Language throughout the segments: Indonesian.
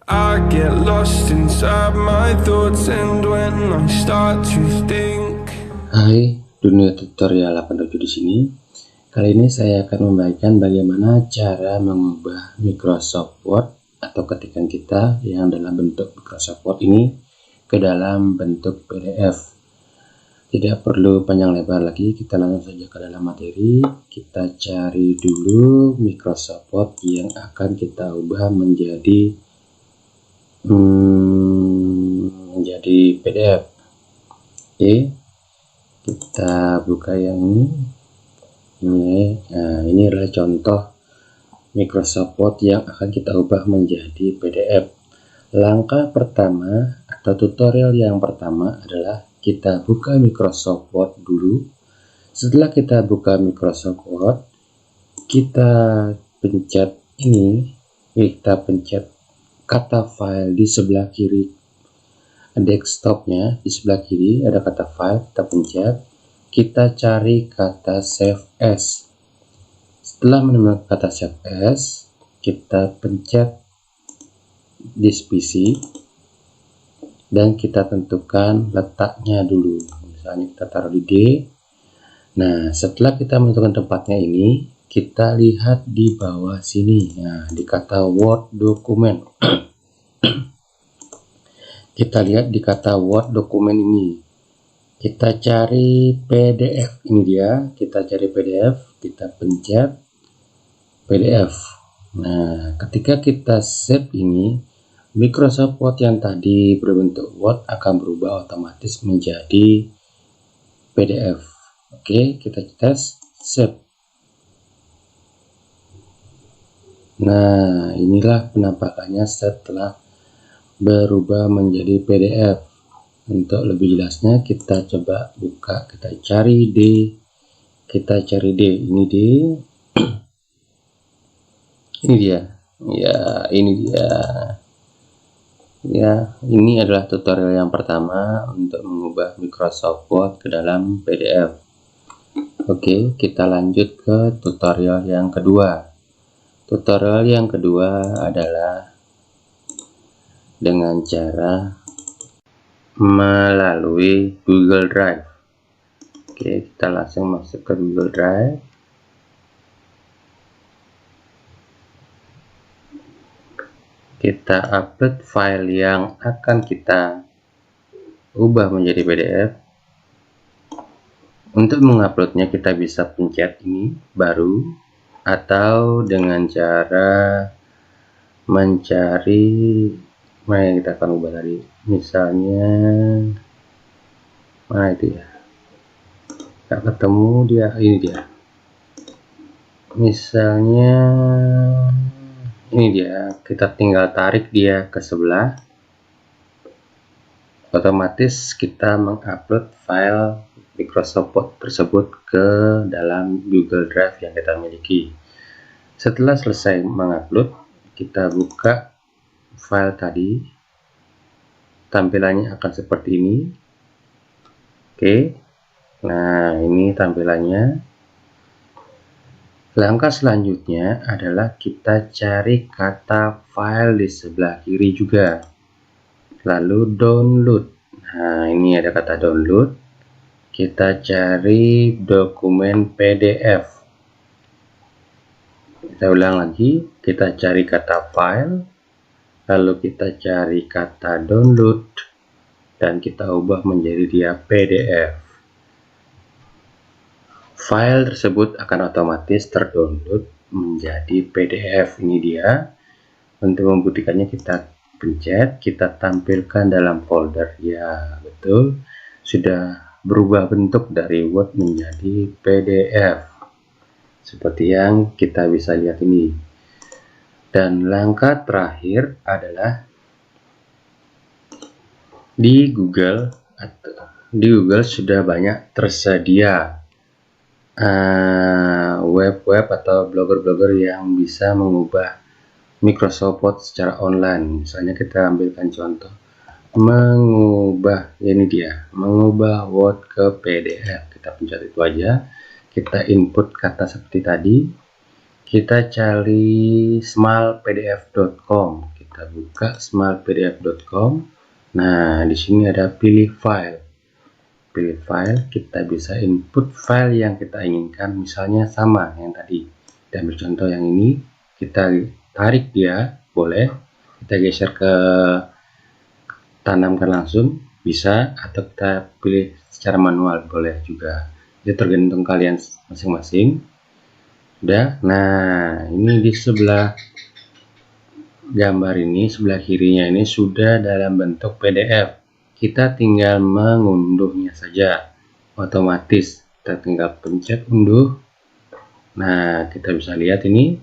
I get lost inside my thoughts, and when I start to think. Hai, dunia tutorial 87 di sini. Kali ini saya akan membagikan bagaimana cara mengubah Microsoft Word atau ketikan kita yang dalam bentuk Microsoft Word ini ke dalam bentuk PDF. Tidak perlu panjang lebar lagi, kita langsung saja ke dalam materi. Kita cari dulu Microsoft Word yang akan kita ubah menjadi PDF. Oke, kita buka yang ini. Nah, ini adalah contoh Microsoft Word yang akan kita ubah menjadi PDF. Langkah pertama atau tutorial yang pertama adalah kita buka Microsoft Word dulu. Setelah kita buka Microsoft Word, kita pencet ini, kita pencet kata file di sebelah kiri desktopnya. Di sebelah kiri ada kata file, kita pencet, kita cari kata save as. Setelah menemukan kata save as, kita pencet this PC dan kita tentukan letaknya dulu, misalnya kita taruh di D. Nah, setelah kita menentukan tempatnya ini, kita lihat di bawah sini, nah di kata Word dokumen. Kita lihat di kata Word dokumen ini, kita cari PDF, ini dia, kita cari PDF, kita pencet PDF. Nah, ketika kita save ini, Microsoft Word yang tadi berbentuk Word akan berubah otomatis menjadi PDF. Oke, kita tes save. Nah, inilah penampakannya setelah berubah menjadi PDF. Untuk lebih jelasnya kita coba buka, kita cari D, ini D. Ini dia. Ya, ini dia. Ya, ini adalah tutorial yang pertama untuk mengubah Microsoft Word ke dalam PDF. Oke, kita lanjut ke tutorial yang kedua. Tutorial yang kedua adalah dengan cara melalui Google Drive. Oke, kita langsung masuk ke Google Drive. Kita upload file yang akan kita ubah menjadi PDF. Untuk menguploadnya kita bisa pencet ini baru, atau dengan cara mencari mana yang kita akan ubah tadi, misalnya mana itu ya, nggak ketemu dia, ini dia, misalnya ini dia, kita tinggal tarik dia ke sebelah, otomatis kita mengupload file Microsoft Word tersebut ke dalam Google Drive yang kita miliki. Setelah selesai mengupload, kita buka file tadi, tampilannya akan seperti ini. Oke, nah ini tampilannya. Langkah selanjutnya adalah kita cari kata file di sebelah kiri juga, lalu download. Nah, ini ada kata download, kita cari dokumen PDF. Kita ulang lagi, kita cari kata file, lalu kita cari kata download, dan kita ubah menjadi dia PDF. File tersebut akan otomatis terdownload menjadi PDF. Ini dia. Untuk membuktikannya kita pencet, kita tampilkan dalam folder. Ya, betul. Sudah berubah bentuk dari Word menjadi PDF. Seperti yang kita bisa lihat ini. Dan langkah terakhir adalah di Google sudah banyak tersedia web-web atau blogger-blogger yang bisa mengubah Microsoft Word secara online. Misalnya kita ambilkan contoh mengubah, ini dia, mengubah Word ke PDF. Kita pencet itu aja, kita input kata seperti tadi, kita cari smallpdf.com, kita buka smilepdf.com. Nah, di sini ada pilih file. Pilih file, kita bisa input file yang kita inginkan, misalnya sama yang tadi. Kita ambil contoh yang ini, kita tarik dia, boleh. Kita geser ke tanamkan langsung, bisa, atau kita pilih secara manual, boleh juga. Itu tergantung kalian masing-masing. Udah. Nah, ini di sebelah gambar ini, sebelah kirinya ini sudah dalam bentuk PDF. Kita tinggal mengunduhnya saja, otomatis. Kita tinggal pencet unduh. Nah, kita bisa lihat ini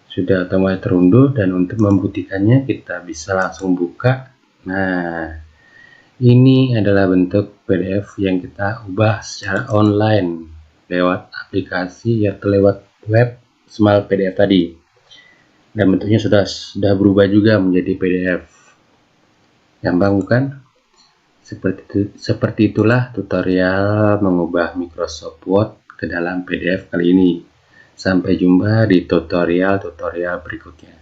sudah otomatis terunduh, dan untuk membuktikannya kita bisa langsung buka. Nah, ini adalah bentuk PDF yang kita ubah secara online lewat aplikasi atau lewat web Smile PDF tadi. Dan bentuknya sudah berubah juga menjadi PDF. Gampang bukan? Seperti itulah tutorial mengubah Microsoft Word ke dalam PDF kali ini. Sampai jumpa di tutorial berikutnya.